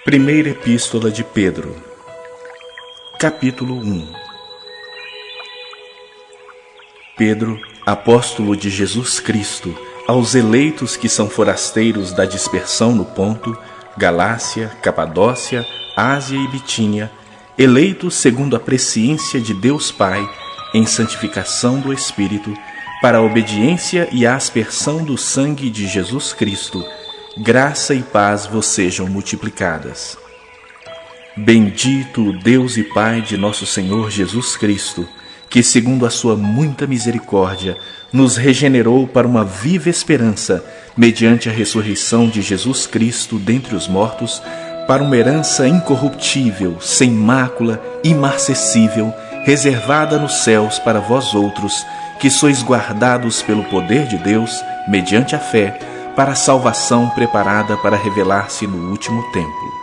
Primeira Epístola de Pedro, capítulo 1. Pedro, apóstolo de Jesus Cristo, aos eleitos que são forasteiros da dispersão no Ponto, Galácia, Capadócia, Ásia e Bitínia, eleitos segundo a presciência de Deus Pai, em santificação do Espírito, para a obediência e a aspersão do sangue de Jesus Cristo, graça e paz vos sejam multiplicadas. Bendito o Deus e Pai de nosso Senhor Jesus Cristo, que segundo a sua muita misericórdia, nos regenerou para uma viva esperança, mediante a ressurreição de Jesus Cristo dentre os mortos, para uma herança incorruptível, sem mácula, imarcessível, reservada nos céus para vós outros, que sois guardados pelo poder de Deus, mediante a fé, para a salvação preparada para revelar-se no último tempo.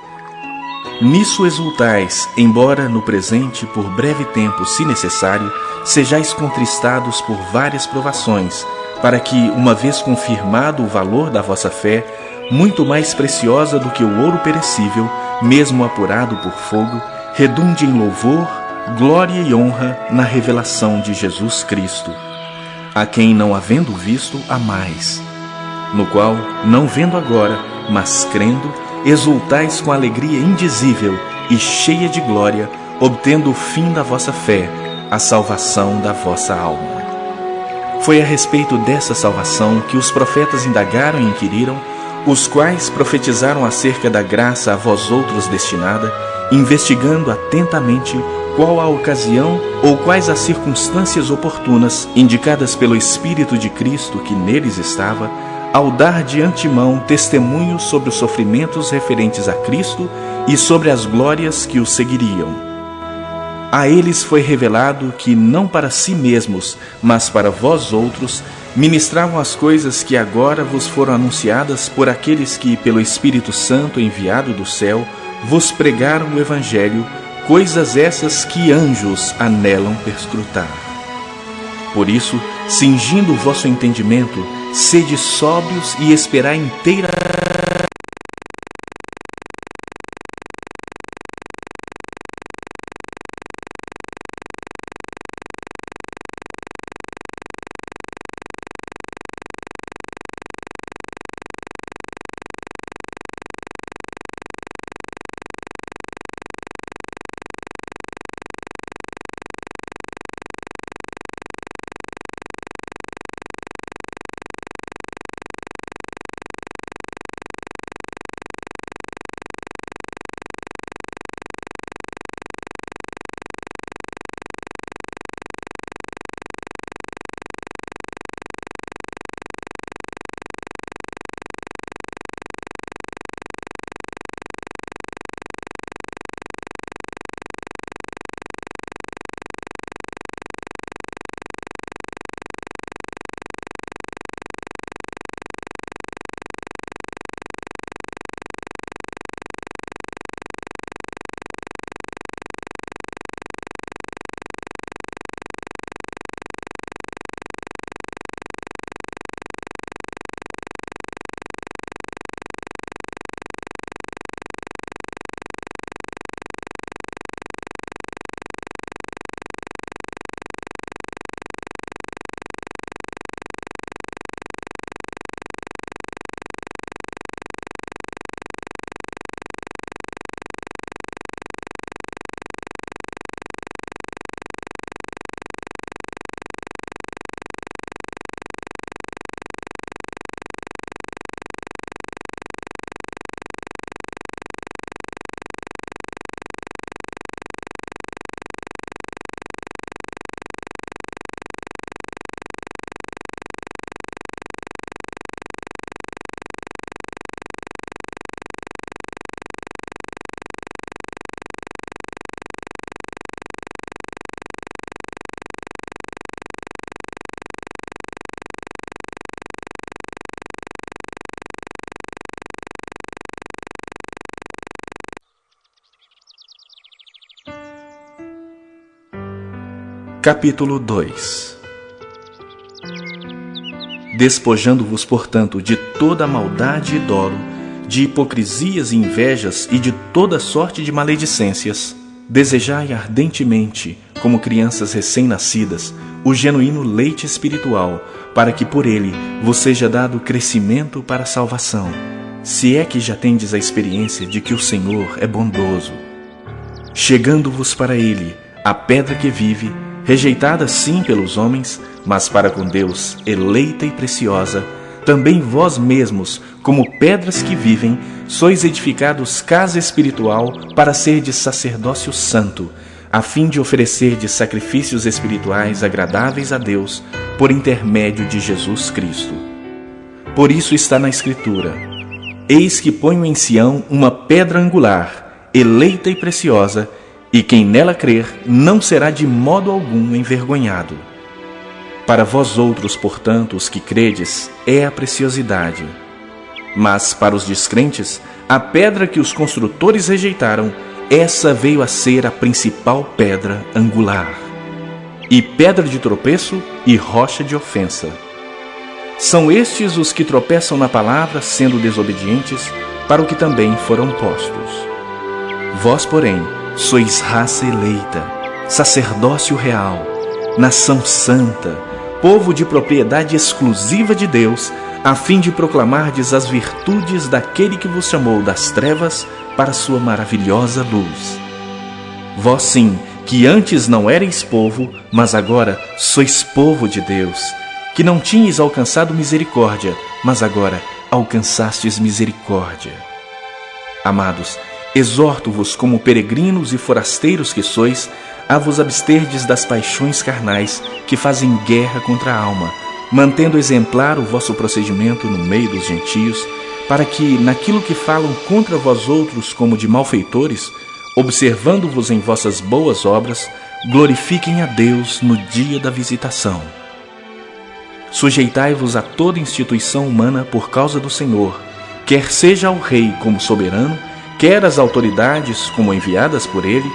Nisso exultais, embora no presente, por breve tempo, se necessário, sejais contristados por várias provações, para que, uma vez confirmado o valor da vossa fé, muito mais preciosa do que o ouro perecível, mesmo apurado por fogo, redunde em louvor, glória e honra na revelação de Jesus Cristo, a quem, não havendo visto, amais, no qual, não vendo agora, mas crendo, exultais com alegria indizível e cheia de glória, obtendo o fim da vossa fé, a salvação da vossa alma. Foi a respeito dessa salvação que os profetas indagaram e inquiriram, os quais profetizaram acerca da graça a vós outros destinada, investigando atentamente qual a ocasião ou quais as circunstâncias oportunas indicadas pelo Espírito de Cristo que neles estava, ao dar de antemão testemunho sobre os sofrimentos referentes a Cristo e sobre as glórias que o seguiriam. A eles foi revelado que não para si mesmos, mas para vós outros, ministravam as coisas que agora vos foram anunciadas por aqueles que, pelo Espírito Santo enviado do céu, vos pregaram o Evangelho, coisas essas que anjos anelam perscrutar. Por isso, cingindo o vosso entendimento, sede sóbrios e esperai inteira Capítulo 2. Despojando-vos, portanto, de toda a maldade e dolo, de hipocrisias e invejas e de toda sorte de maledicências. Desejai ardentemente, como crianças recém-nascidas, o genuíno leite espiritual, para que por ele vos seja dado crescimento para a salvação, se é que já tendes a experiência de que o Senhor é bondoso. Chegando-vos para ele, a pedra que vive, rejeitada sim pelos homens, mas para com Deus eleita e preciosa, também vós mesmos, como pedras que vivem, sois edificados casa espiritual para serdes sacerdócio santo, a fim de oferecerdes sacrifícios espirituais agradáveis a Deus, por intermédio de Jesus Cristo. Por isso está na Escritura: Eis que ponho em Sião uma pedra angular, eleita e preciosa, e quem nela crer não será de modo algum envergonhado. Para vós outros, portanto, os que credes, é a preciosidade. Mas para os descrentes, a pedra que os construtores rejeitaram, essa veio a ser a principal pedra angular, e pedra de tropeço e rocha de ofensa. São estes os que tropeçam na palavra, sendo desobedientes, para o que também foram postos. Vós, porém, sois raça eleita, sacerdócio real, nação santa, povo de propriedade exclusiva de Deus, a fim de proclamardes as virtudes daquele que vos chamou das trevas para a sua maravilhosa luz. Vós sim, que antes não erais povo, mas agora sois povo de Deus, que não tinhas alcançado misericórdia, mas agora alcançastes misericórdia. Amados, exorto-vos como peregrinos e forasteiros que sois, a vos absterdes das paixões carnais que fazem guerra contra a alma, mantendo exemplar o vosso procedimento no meio dos gentios, para que, naquilo que falam contra vós outros como de malfeitores, observando-vos em vossas boas obras, glorifiquem a Deus no dia da visitação. Sujeitai-vos a toda instituição humana por causa do Senhor, quer seja ao rei como soberano, quer as autoridades como enviadas por ele,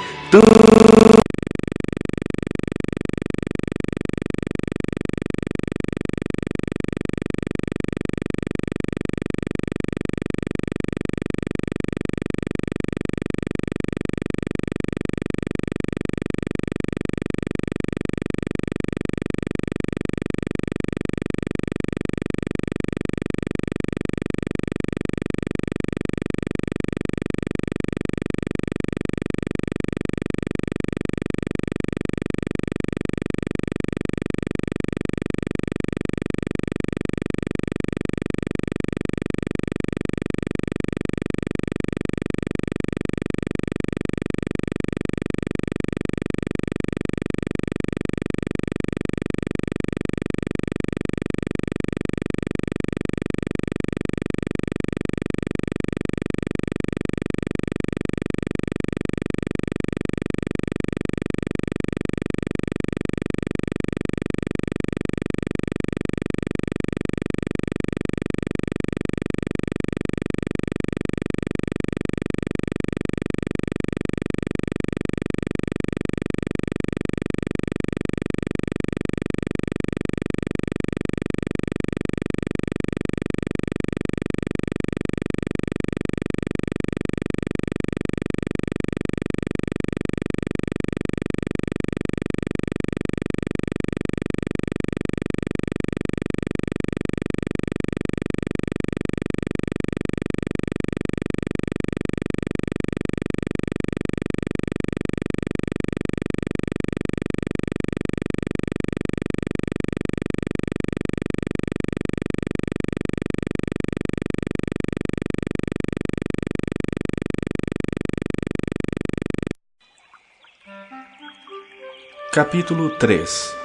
Capítulo 3.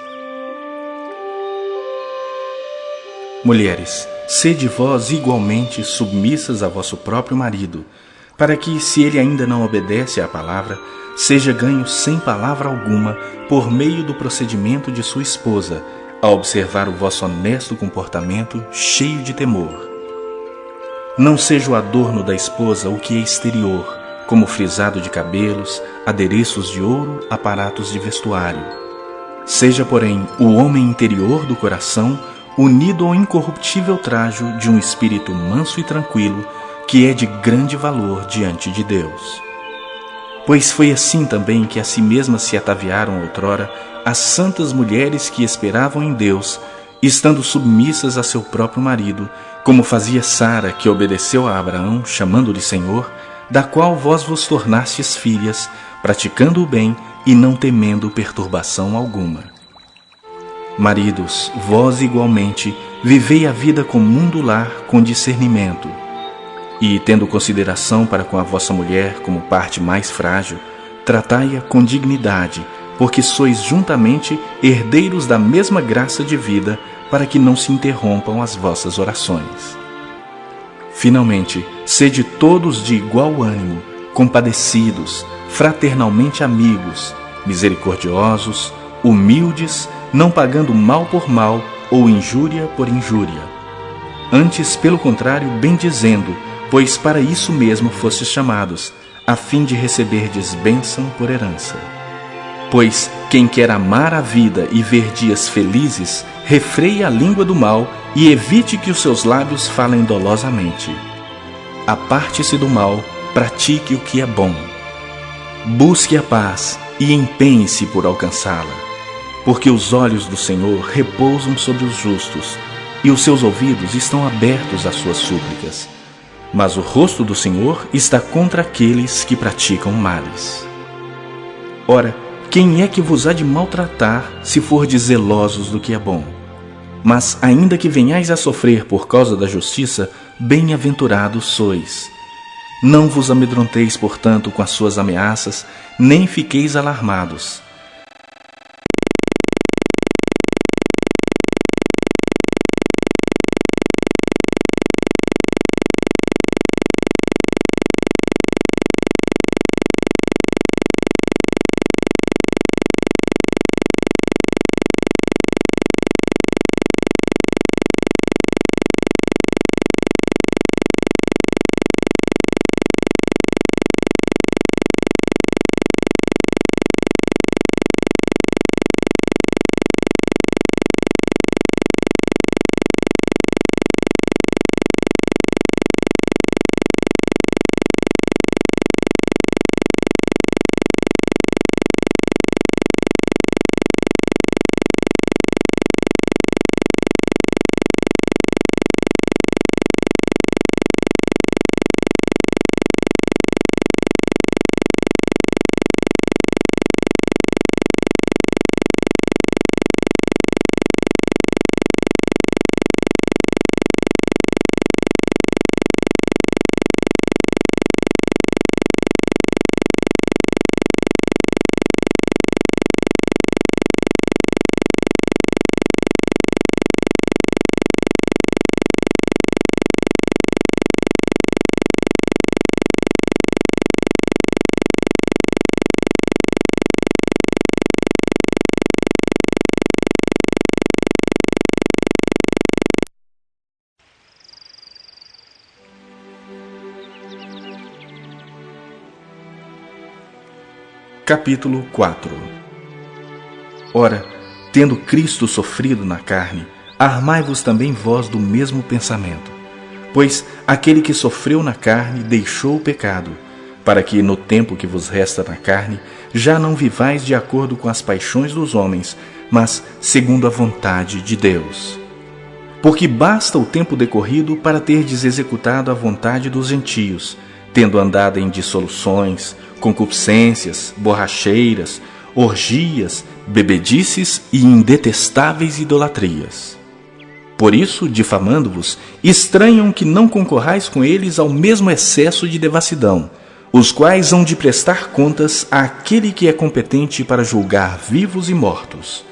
Mulheres, sede vós igualmente submissas a vosso próprio marido, para que, se ele ainda não obedece à palavra, seja ganho sem palavra alguma por meio do procedimento de sua esposa, a observar o vosso honesto comportamento cheio de temor. Não seja o adorno da esposa o que é exterior, como frisado de cabelos, adereços de ouro, aparatos de vestuário. Seja, porém, o homem interior do coração unido ao incorruptível trajo de um espírito manso e tranquilo, que é de grande valor diante de Deus. Pois foi assim também que a si mesmas se ataviaram outrora as santas mulheres que esperavam em Deus, estando submissas a seu próprio marido, como fazia Sara, que obedeceu a Abraão, chamando-lhe Senhor, da qual vós vos tornastes filhas, praticando o bem e não temendo perturbação alguma. Maridos, vós igualmente vivei a vida comum do lar com discernimento, e, tendo consideração para com a vossa mulher como parte mais frágil, tratai-a com dignidade, porque sois juntamente herdeiros da mesma graça de vida, para que não se interrompam as vossas orações. Finalmente, sede todos de igual ânimo, compadecidos, fraternalmente amigos, misericordiosos, humildes, não pagando mal por mal ou injúria por injúria. Antes, pelo contrário, bendizendo, pois para isso mesmo fostes chamados, a fim de receberdes bênção por herança. Pois quem quer amar a vida e ver dias felizes, refreie a língua do mal e evite que os seus lábios falem dolosamente. Aparte-se do mal, pratique o que é bom. Busque a paz e empenhe-se por alcançá-la, porque os olhos do Senhor repousam sobre os justos e os seus ouvidos estão abertos às suas súplicas. Mas o rosto do Senhor está contra aqueles que praticam males. Ora, quem é que vos há de maltratar, se fordes zelosos do que é bom? Mas, ainda que venhais a sofrer por causa da justiça, bem-aventurados sois. Não vos amedronteis, portanto, com as suas ameaças, nem fiqueis alarmados. Capítulo 4. Ora, tendo Cristo sofrido na carne, armai-vos também vós do mesmo pensamento. Pois aquele que sofreu na carne deixou o pecado, para que no tempo que vos resta na carne, já não vivais de acordo com as paixões dos homens, mas segundo a vontade de Deus. Porque basta o tempo decorrido para terdes executado a vontade dos gentios, tendo andado em dissoluções, concupiscências, borracheiras, orgias, bebedices e indetestáveis idolatrias. Por isso, difamando-vos, estranham que não concorrais com eles ao mesmo excesso de devassidão, os quais hão de prestar contas àquele que é competente para julgar vivos e mortos.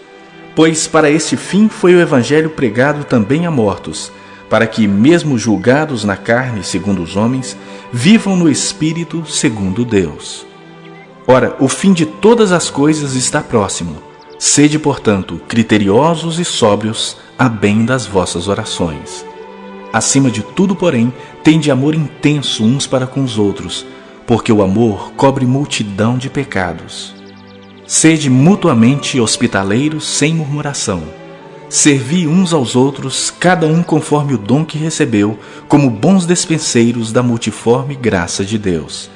Pois para este fim foi o Evangelho pregado também a mortos, para que, mesmo julgados na carne segundo os homens, vivam no Espírito segundo Deus. Ora, o fim de todas as coisas está próximo. Sede, portanto, criteriosos e sóbrios a bem das vossas orações. Acima de tudo, porém, tende amor intenso uns para com os outros, porque o amor cobre multidão de pecados. Sede mutuamente hospitaleiros sem murmuração. servi uns aos outros, cada um conforme o dom que recebeu, como bons despenseiros da multiforme graça de Deus.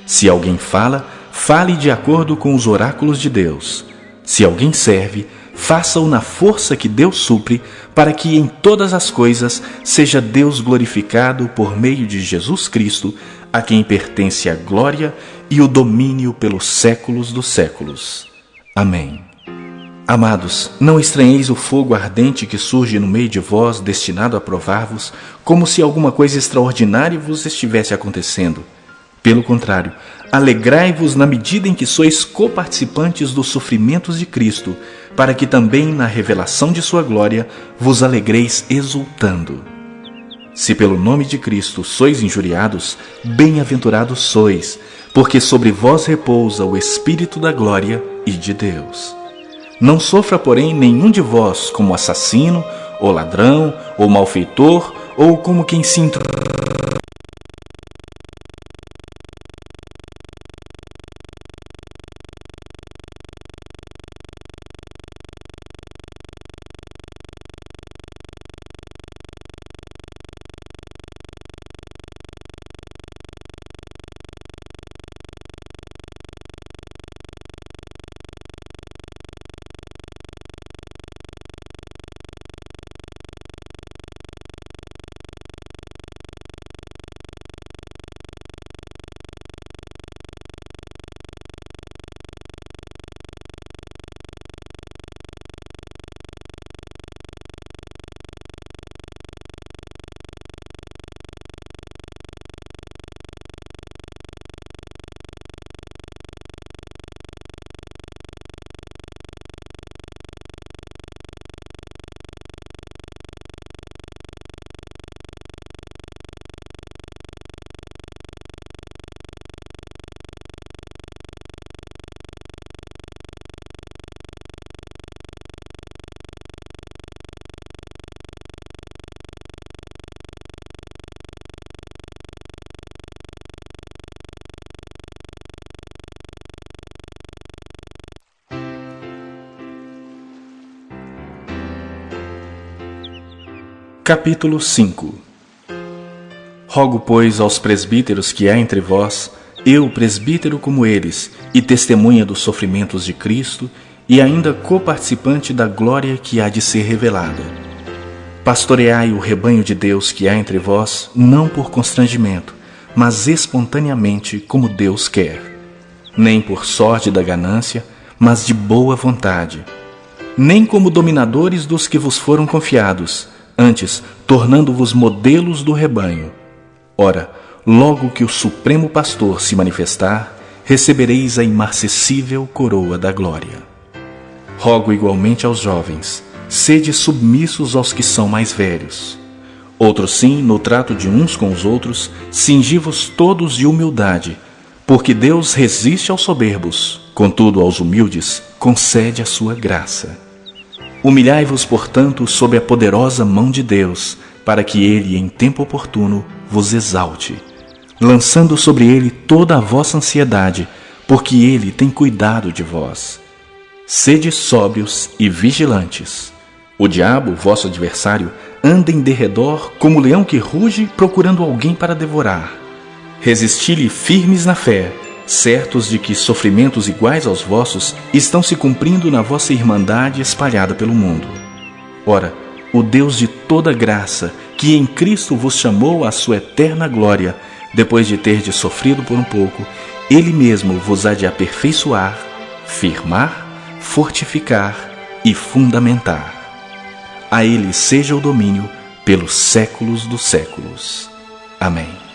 Se alguém fala, fale de acordo com os oráculos de Deus. Se alguém serve, faça-o na força que Deus supre, para que em todas as coisas seja Deus glorificado por meio de Jesus Cristo, a quem pertence a glória e o domínio pelos séculos dos séculos. Amém. Amados, não estranheis o fogo ardente que surge no meio de vós, destinado a provar-vos, como se alguma coisa extraordinária vos estivesse acontecendo. Pelo contrário, alegrai-vos na medida em que sois coparticipantes dos sofrimentos de Cristo, para que também na revelação de sua glória vos alegreis exultando. Se pelo nome de Cristo sois injuriados, bem-aventurados sois, porque sobre vós repousa o Espírito da glória e de Deus. Não sofra, porém, nenhum de vós como assassino, ou ladrão, ou malfeitor, ou como quem se Capítulo 5. Rogo, pois, aos presbíteros que há entre vós, eu, presbítero como eles, e testemunha dos sofrimentos de Cristo, e ainda coparticipante da glória que há de ser revelada. Pastoreai o rebanho de Deus que há entre vós, não por constrangimento, mas espontaneamente, como Deus quer. Nem por sorte da ganância, mas de boa vontade. Nem como dominadores dos que vos foram confiados, antes tornando-vos modelos do rebanho. Ora, logo que o Supremo Pastor se manifestar, recebereis a imarcessível coroa da glória. Rogo igualmente aos jovens, sede submissos aos que são mais velhos. Outros sim, no trato de uns com os outros, cingi-vos todos de humildade, porque Deus resiste aos soberbos, contudo aos humildes concede a sua graça. Humilhai-vos, portanto, sob a poderosa mão de Deus, para que Ele, em tempo oportuno, vos exalte, lançando sobre Ele toda a vossa ansiedade, porque Ele tem cuidado de vós. Sede sóbrios e vigilantes. O diabo, vosso adversário, anda em derredor como leão que ruge, procurando alguém para devorar. Resisti-lhe firmes na fé, certos de que sofrimentos iguais aos vossos estão se cumprindo na vossa irmandade espalhada pelo mundo. Ora, o Deus de toda graça, que em Cristo vos chamou à sua eterna glória, depois de terdes sofrido por um pouco, Ele mesmo vos há de aperfeiçoar, firmar, fortificar e fundamentar. A Ele seja o domínio pelos séculos dos séculos. Amém.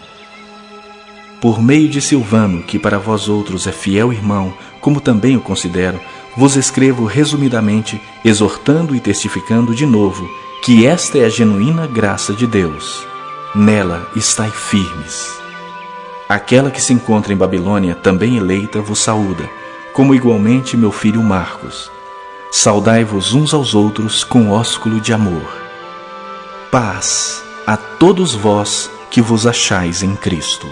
Por meio de Silvano, que para vós outros é fiel irmão, como também o considero, vos escrevo resumidamente, exortando e testificando de novo que esta é a genuína graça de Deus. Nela estai firmes. Aquela que se encontra em Babilônia, também eleita, vos saúda, como igualmente meu filho Marcos. Saudai-vos uns aos outros com ósculo de amor. Paz a todos vós que vos achais em Cristo.